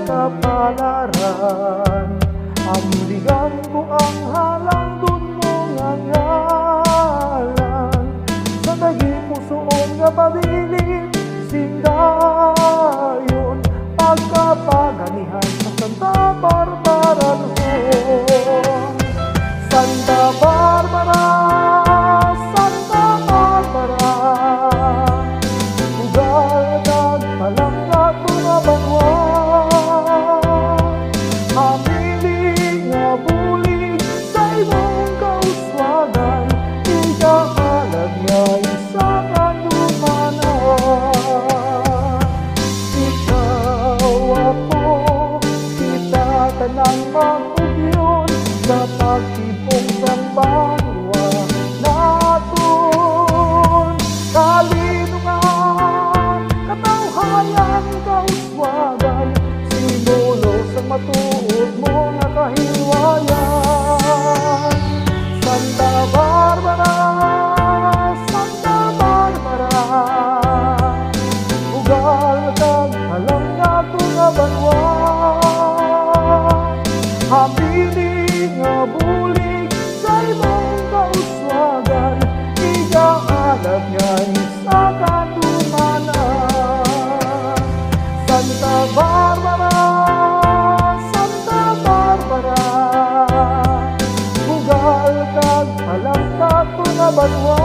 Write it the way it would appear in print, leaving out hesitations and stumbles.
kapalaran. Ambigan ko ang halang dun mo nga ngalan. Sa daging pusoon nga pabilin sindayon, pagkapaganihan sa Santa Barbara noon. Santa Barbara, Santa Barbara, ugal kag palangga nga banwa. Hamiling nga bulig sa imong kauswagan, ikahalag nga isa kanumanan. Ikaw ako, kita tanang mag-ugyon sa pagtipong sambanwa naton. Kalinungan, katawhayan, kauswagan, simbolo sa matuod mo nga kahilwayan. Santa Barbara, Santa Barbara, ugal kag palangga nga banwa. Habiling nga bulig sa imong kauswagan, igaalag nga isa kanumanan. Santa Barbara, Santa Barbara, ugal kag palangga nga banwa.